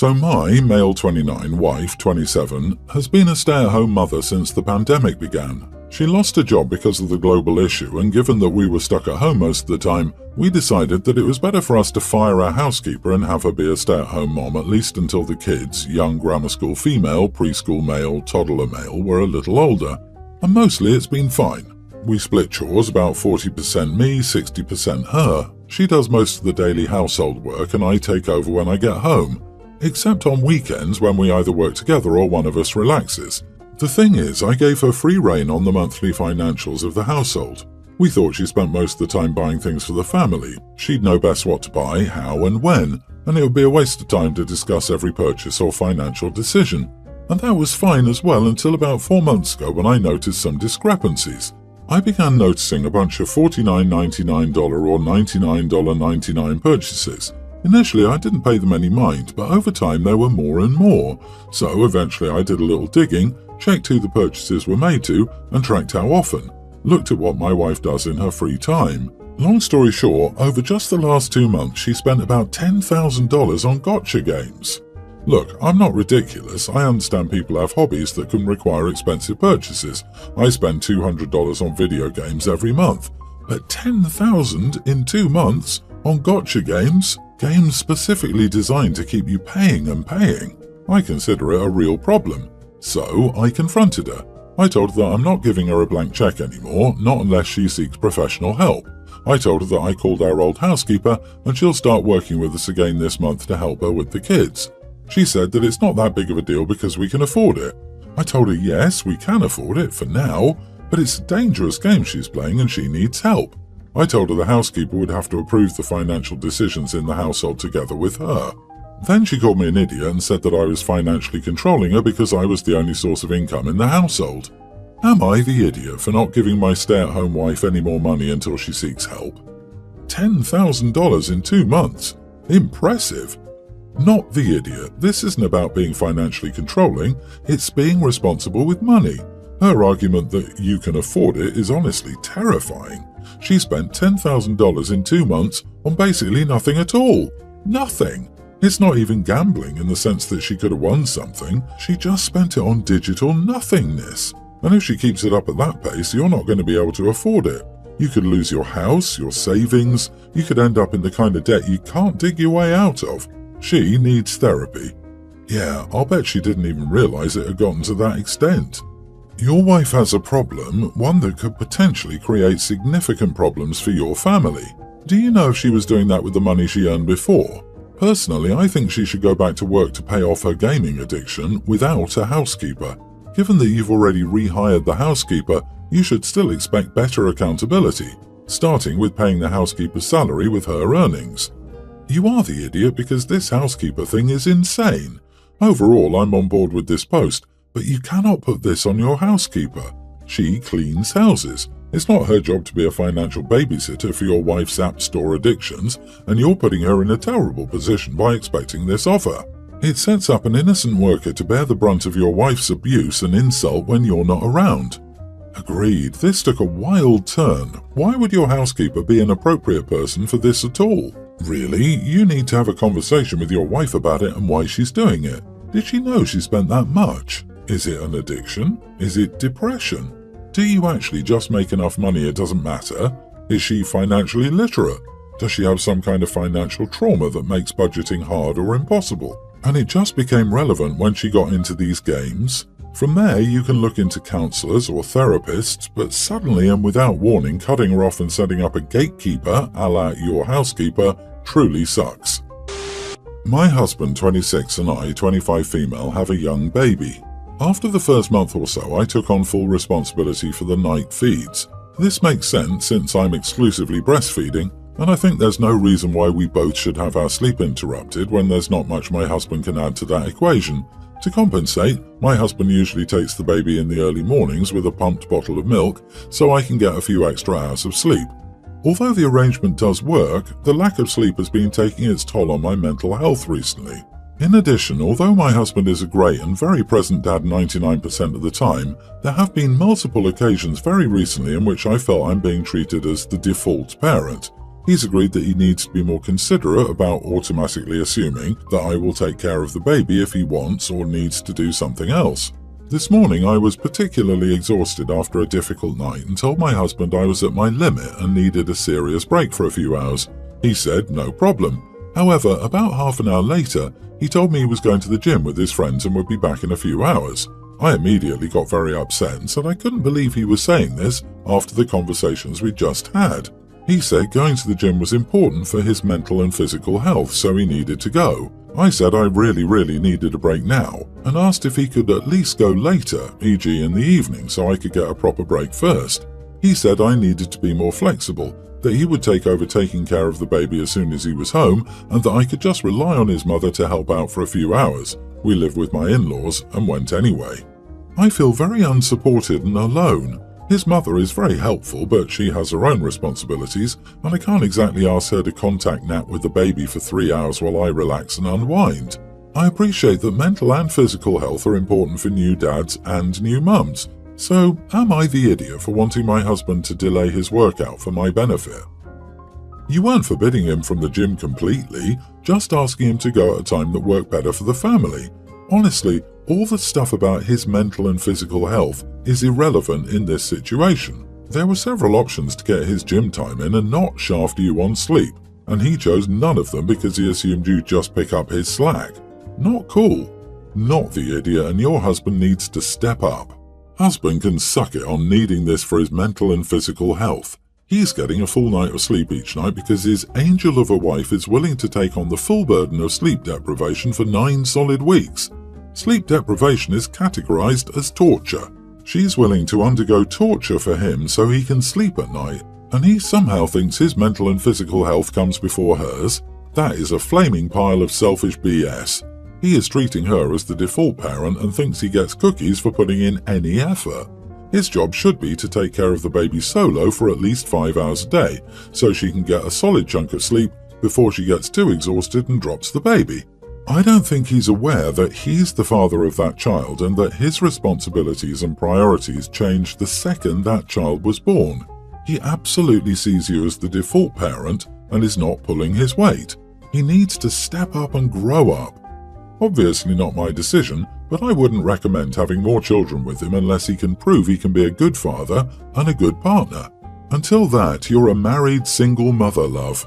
So my, male 29, wife, 27, has been a stay-at-home mother since the pandemic began. She lost her job because of the global issue, and given that we were stuck at home most of the time, we decided that it was better for us to fire our housekeeper and have her be a stay-at-home mom at least until the kids, young grammar school female, preschool male, toddler male, were a little older. And mostly it's been fine. We split chores, about 40% me, 60% her. She does most of the daily household work and I take over when I get home, except on weekends when we either work together or one of us relaxes. The thing is, I gave her free rein on the monthly financials of the household. We thought she spent most of the time buying things for the family. She'd know best what to buy, how and when, and it would be a waste of time to discuss every purchase or financial decision. And that was fine as well until about 4 months ago when I noticed some discrepancies. I began noticing a bunch of $49.99 or $99.99 purchases. Initially, I didn't pay them any mind, but over time there were more and more. So eventually I did a little digging, checked who the purchases were made to, and tracked how often. Looked at what my wife does in her free time. Long story short, over just the last 2 months she spent about $10,000 on gotcha games. Look, I'm not ridiculous. I understand people have hobbies that can require expensive purchases. I spend $200 on video games every month. But $10,000 in 2 months on gotcha games? Games specifically designed to keep you paying and paying. I consider it a real problem. So I confronted her. I told her that I'm not giving her a blank check anymore, not unless she seeks professional help. I told her that I called our old housekeeper and she'll start working with us again this month to help her with the kids. She said that it's not that big of a deal because we can afford it. I told her yes, we can afford it for now, but it's a dangerous game she's playing and she needs help. I told her the housekeeper would have to approve the financial decisions in the household together with her. Then she called me an idiot and said that I was financially controlling her because I was the only source of income in the household. Am I the idiot for not giving my stay-at-home wife any more money until she seeks help? $10,000 in 2 months. Impressive. Not the idiot. This isn't about being financially controlling, it's being responsible with money. Her argument that you can afford it is honestly terrifying. She spent $10,000 in 2 months on basically nothing at all. Nothing. It's not even gambling in the sense that she could have won something. She just spent it on digital nothingness. And if she keeps it up at that pace, you're not going to be able to afford it. You could lose your house, your savings. You could end up in the kind of debt you can't dig your way out of. She needs therapy. Yeah, I'll bet she didn't even realize it had gotten to that extent. Your wife has a problem, one that could potentially create significant problems for your family. Do you know if she was doing that with the money she earned before? Personally, I think she should go back to work to pay off her gaming addiction without a housekeeper. Given that you've already rehired the housekeeper, you should still expect better accountability, starting with paying the housekeeper's salary with her earnings. You are the idiot because this housekeeper thing is insane. Overall, I'm on board with this post, but you cannot put this on your housekeeper. She cleans houses. It's not her job to be a financial babysitter for your wife's app store addictions, and you're putting her in a terrible position by expecting this of her. It sets up an innocent worker to bear the brunt of your wife's abuse and insult when you're not around. Agreed, this took a wild turn. Why would your housekeeper be an appropriate person for this at all? Really, you need to have a conversation with your wife about it and why she's doing it. Did she know she spent that much? Is it an addiction? Is it depression? Do you actually just make enough money it doesn't matter? Is she financially literate? Does she have some kind of financial trauma that makes budgeting hard or impossible? And it just became relevant when she got into these games. From there, you can look into counselors or therapists, but suddenly and without warning, cutting her off and setting up a gatekeeper, a la your housekeeper, truly sucks. My husband, 26, and I, 25 female, have a young baby. After the first month or so, I took on full responsibility for the night feeds. This makes sense since I'm exclusively breastfeeding, and I think there's no reason why we both should have our sleep interrupted when there's not much my husband can add to that equation. To compensate, my husband usually takes the baby in the early mornings with a pumped bottle of milk, so I can get a few extra hours of sleep. Although the arrangement does work, the lack of sleep has been taking its toll on my mental health recently. In addition, although my husband is a great and very present dad 99% of the time, there have been multiple occasions very recently in which I felt I'm being treated as the default parent. He's agreed that he needs to be more considerate about automatically assuming that I will take care of the baby if he wants or needs to do something else. This morning I was particularly exhausted after a difficult night and told my husband I was at my limit and needed a serious break for a few hours. He said no problem. However, about half an hour later, he told me he was going to the gym with his friends and would be back in a few hours. I immediately got very upset and said I couldn't believe he was saying this after the conversations we just had. He said going to the gym was important for his mental and physical health, so he needed to go. I said I really needed a break now and asked if he could at least go later, e.g. in the evening, so I could get a proper break first. He said I needed to be more flexible, that he would take over taking care of the baby as soon as he was home and that I could just rely on his mother to help out for a few hours. We live with my in-laws and went anyway. I feel very unsupported and alone. His mother is very helpful, but she has her own responsibilities, and I can't exactly ask her to contact nap with the baby for 3 hours while I relax and unwind. I appreciate that mental and physical health are important for new dads and new mums, so am I the idiot for wanting my husband to delay his workout for my benefit? You weren't forbidding him from the gym completely, just asking him to go at a time that worked better for the family. Honestly, all the stuff about his mental and physical health is irrelevant in this situation. There were several options to get his gym time in and not shaft you on sleep, and he chose none of them because he assumed you'd just pick up his slack. Not cool. Not the idiot, and your husband needs to step up. Husband can suck it on needing this for his mental and physical health. He's getting a full night of sleep each night because his angel of a wife is willing to take on the full burden of sleep deprivation for 9 solid weeks. Sleep deprivation is categorized as torture. She's willing to undergo torture for him so he can sleep at night, and he somehow thinks his mental and physical health comes before hers. That is a flaming pile of selfish BS. He is treating her as the default parent and thinks he gets cookies for putting in any effort. His job should be to take care of the baby solo for at least 5 hours a day, so she can get a solid chunk of sleep before she gets too exhausted and drops the baby. I don't think he's aware that he's the father of that child and that his responsibilities and priorities changed the second that child was born. He absolutely sees you as the default parent and is not pulling his weight. He needs to step up and grow up. Obviously not my decision, but I wouldn't recommend having more children with him unless he can prove he can be a good father and a good partner. Until that, you're a married single mother, love.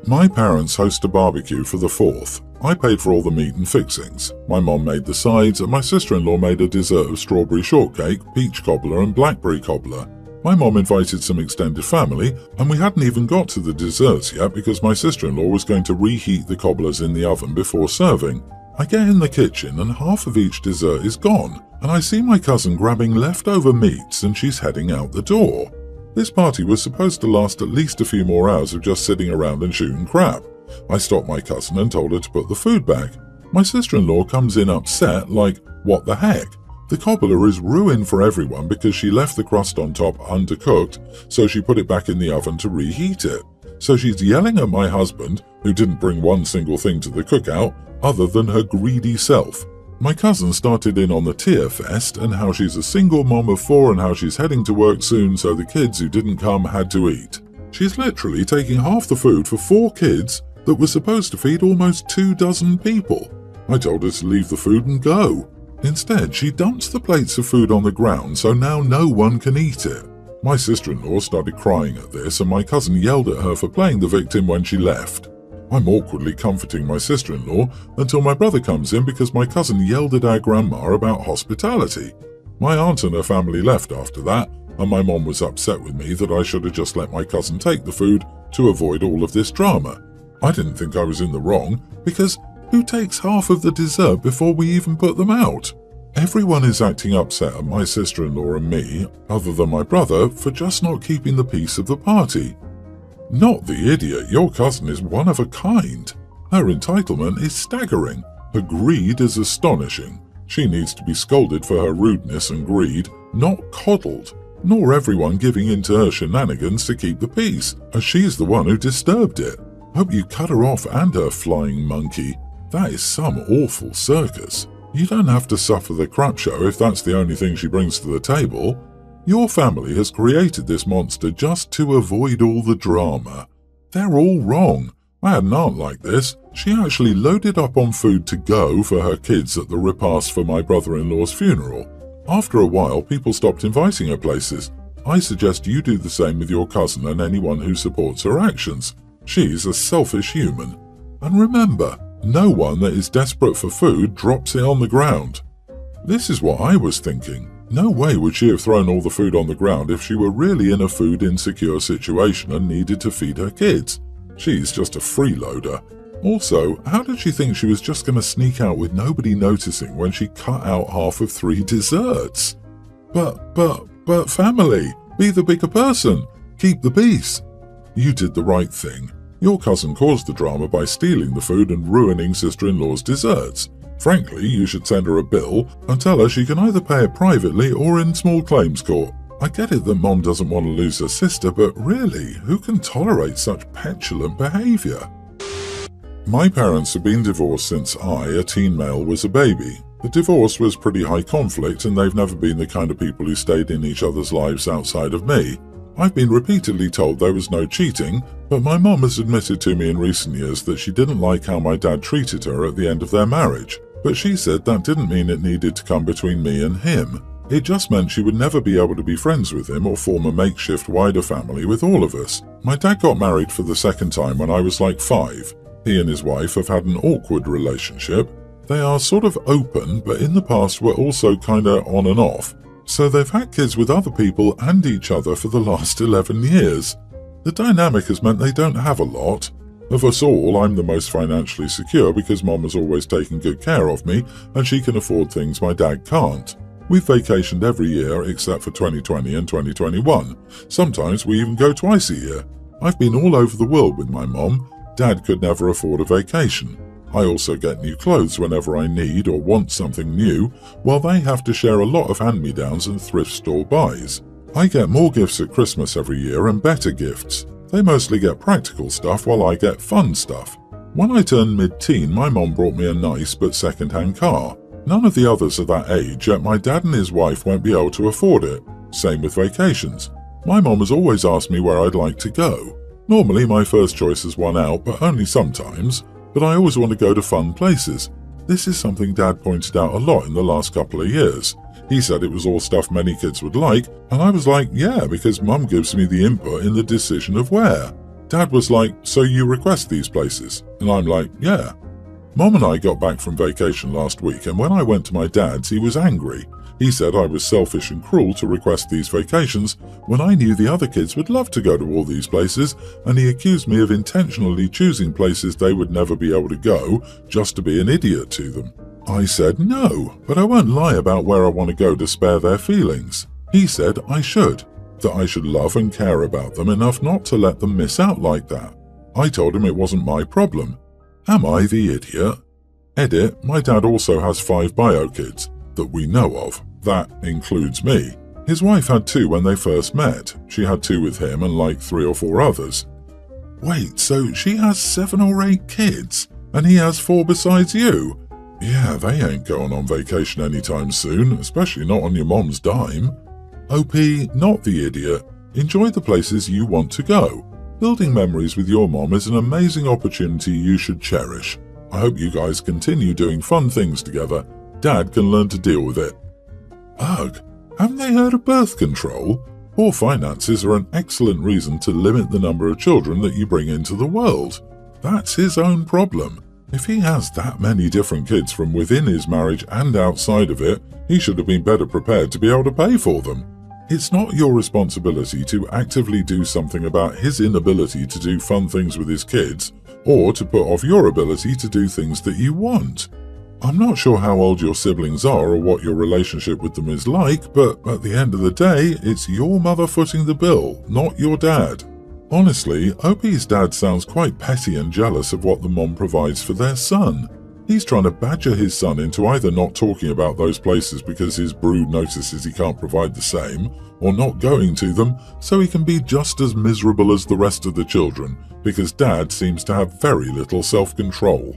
My parents host a barbecue for the 4th. I paid for all the meat and fixings. My mom made the sides and my sister-in-law made a dessert of strawberry shortcake, peach cobbler and blackberry cobbler. My mom invited some extended family and we hadn't even got to the desserts yet because my sister-in-law was going to reheat the cobblers in the oven before serving. I get in the kitchen and half of each dessert is gone, and I see my cousin grabbing leftover meats and she's heading out the door. This party was supposed to last at least a few more hours of just sitting around and shooting crap. I stopped my cousin and told her to put the food back. My sister-in-law comes in upset, like, what the heck? The cobbler is ruined for everyone because she left the crust on top undercooked, so she put it back in the oven to reheat it. So she's yelling at my husband, who didn't bring one single thing to the cookout other than her greedy self. My cousin started in on the tear fest and how she's a single mom of 4 and how she's heading to work soon so the kids who didn't come had to eat. She's literally taking half the food for 4 kids that was supposed to feed almost 24 people. I told her to leave the food and go. Instead, she dumps the plates of food on the ground so now no one can eat it. My sister-in-law started crying at this and my cousin yelled at her for playing the victim when she left. I'm awkwardly comforting my sister-in-law until my brother comes in because my cousin yelled at our grandma about hospitality. My aunt and her family left after that, and my mom was upset with me that I should have just let my cousin take the food to avoid all of this drama. I didn't think I was in the wrong because who takes half of the dessert before we even put them out? Everyone is acting upset at my sister-in-law and me, other than my brother, for just not keeping the peace of the party. Not the idiot, your cousin is one of a kind. Her entitlement is staggering. Her greed is astonishing. She needs to be scolded for her rudeness and greed, not coddled. Nor everyone giving in to her shenanigans to keep the peace, as she's the one who disturbed it. Hope you cut her off and her flying monkey. That is some awful circus. You don't have to suffer the crap show if that's the only thing she brings to the table. Your family has created this monster just to avoid all the drama. They're all wrong. I had an aunt like this. She actually loaded up on food to go for her kids at the repast for my brother-in-law's funeral. After a while, people stopped inviting her places. I suggest you do the same with your cousin and anyone who supports her actions. She's a selfish human. And remember, no one that is desperate for food drops it on the ground. This is what I was thinking. No way would she have thrown all the food on the ground if she were really in a food insecure situation and needed to feed her kids. She's just a freeloader. Also, how did she think she was just going to sneak out with nobody noticing when she cut out half of 3 desserts? But family, be the bigger person. Keep the peace. You did the right thing. Your cousin caused the drama by stealing the food and ruining sister-in-law's desserts. Frankly, you should send her a bill and tell her she can either pay it privately or in small claims court. I get it that Mom doesn't want to lose her sister, but really, who can tolerate such petulant behaviour? My parents have been divorced since I, a teen male, was a baby. The divorce was pretty high conflict and they've never been the kind of people who stayed in each other's lives outside of me. I've been repeatedly told there was no cheating, but my mom has admitted to me in recent years that she didn't like how my dad treated her at the end of their marriage. But she said that didn't mean it needed to come between me and him. It just meant she would never be able to be friends with him or form a makeshift wider family with all of us. My dad got married for the second time when I was like 5. He and his wife have had an awkward relationship. They are sort of open, but in the past were also kinda on and off. So they've had kids with other people and each other for the last 11 years. The dynamic has meant they don't have a lot. Of us all, I'm the most financially secure because Mom has always taken good care of me and she can afford things my dad can't. We've vacationed every year except for 2020 and 2021. Sometimes we even go twice a year. I've been all over the world with my mom. Dad could never afford a vacation. I also get new clothes whenever I need or want something new, while they have to share a lot of hand-me-downs and thrift store buys. I get more gifts at Christmas every year and better gifts. They mostly get practical stuff while I get fun stuff. When I turned mid-teen, my mom brought me a nice but second-hand car. None of the others are that age, yet my dad and his wife won't be able to afford it. Same with vacations. My mom has always asked me where I'd like to go. Normally my first choice is one out, but only sometimes. But I always want to go to fun places. This is something Dad pointed out a lot in the last couple of years. He said it was all stuff many kids would like, and I was like, yeah, because Mum gives me the input in the decision of where. Dad was like, so you request these places? And I'm like, yeah. Mom and I got back from vacation last week, and when I went to my dad's, he was angry. He said I was selfish and cruel to request these vacations when I knew the other kids would love to go to all these places, and he accused me of intentionally choosing places they would never be able to go just to be an idiot to them. I said no, but I won't lie about where I want to go to spare their feelings. He said I should, that I should love and care about them enough not to let them miss out like that. I told him it wasn't my problem. Am I the idiot? Edit, my dad also has 5 bio kids, that we know of. That includes me. His wife had 2 when they first met. She had 2 with him and like 3 or 4 others. Wait, so she has 7 or 8 kids, and he has 4 besides you? Yeah, they ain't going on vacation anytime soon, especially not on your mom's dime. OP, not the idiot. Enjoy the places you want to go. Building memories with your mom is an amazing opportunity you should cherish. I hope you guys continue doing fun things together. Dad can learn to deal with it. Ugh, haven't they heard of birth control? Poor finances are an excellent reason to limit the number of children that you bring into the world. That's his own problem. If he has that many different kids from within his marriage and outside of it, he should have been better prepared to be able to pay for them. It's not your responsibility to actively do something about his inability to do fun things with his kids, or to put off your ability to do things that you want. I'm not sure how old your siblings are or what your relationship with them is like, but at the end of the day, it's your mother footing the bill, not your dad. Honestly, OP's dad sounds quite petty and jealous of what the mom provides for their son. He's trying to badger his son into either not talking about those places because his brood notices he can't provide the same, or not going to them so he can be just as miserable as the rest of the children, because dad seems to have very little self-control.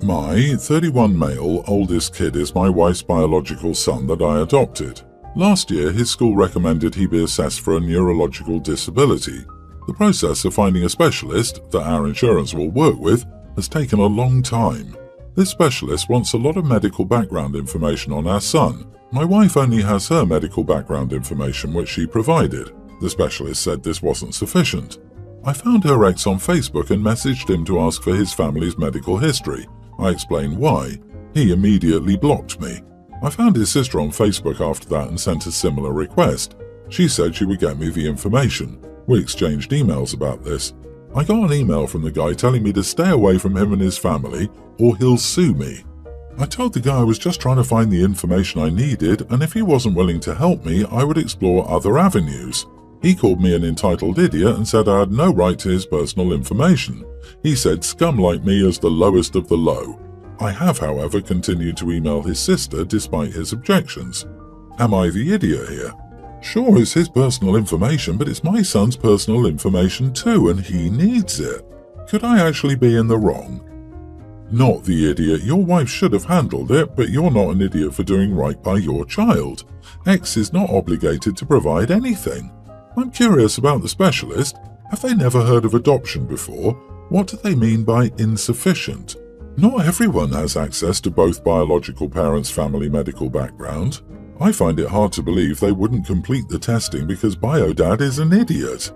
My 31 male oldest kid is my wife's biological son that I adopted. Last year, his school recommended he be assessed for a neurological disability. The process of finding a specialist that our insurance will work with has taken a long time. This specialist wants a lot of medical background information on our son. My wife only has her medical background information, which she provided. The specialist said this wasn't sufficient. I found her ex on Facebook and messaged him to ask for his family's medical history. I explained why. He immediately blocked me. I found his sister on Facebook after that and sent a similar request. She said she would get me the information. We exchanged emails about this. I got an email from the guy telling me to stay away from him and his family or he'll sue me. I told the guy I was just trying to find the information I needed, and if he wasn't willing to help me, I would explore other avenues. He called me an entitled idiot and said I had no right to his personal information. He said scum like me is the lowest of the low. I have, however, continued to email his sister despite his objections. Am I the idiot here? Sure, it's his personal information, but it's my son's personal information too, and he needs it. Could I actually be in the wrong? Not the idiot. Your wife should have handled it, but you're not an idiot for doing right by your child. X is not obligated to provide anything. I'm curious about the specialist. Have they never heard of adoption before? What do they mean by insufficient? Not everyone has access to both biological parents' family medical background. I find it hard to believe they wouldn't complete the testing because bio-dad is an idiot.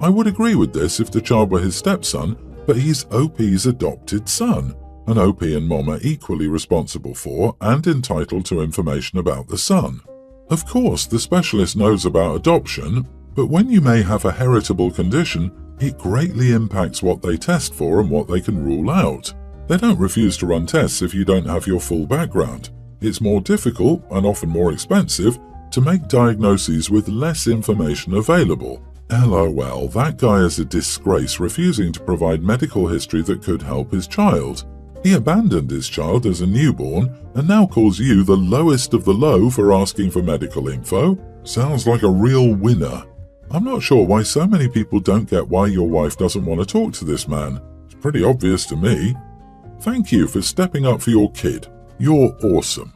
I would agree with this if the child were his stepson, but he's OP's adopted son, and OP and Mom are equally responsible for and entitled to information about the son. Of course, the specialist knows about adoption, but when you may have a heritable condition, it greatly impacts what they test for and what they can rule out. They don't refuse to run tests if you don't have your full background. It's more difficult, and often more expensive, to make diagnoses with less information available. LOL, that guy is a disgrace, refusing to provide medical history that could help his child. He abandoned his child as a newborn and now calls you the lowest of the low for asking for medical info. Sounds like a real winner. I'm not sure why so many people don't get why your wife doesn't want to talk to this man. It's pretty obvious to me. Thank you for stepping up for your kid. You're awesome.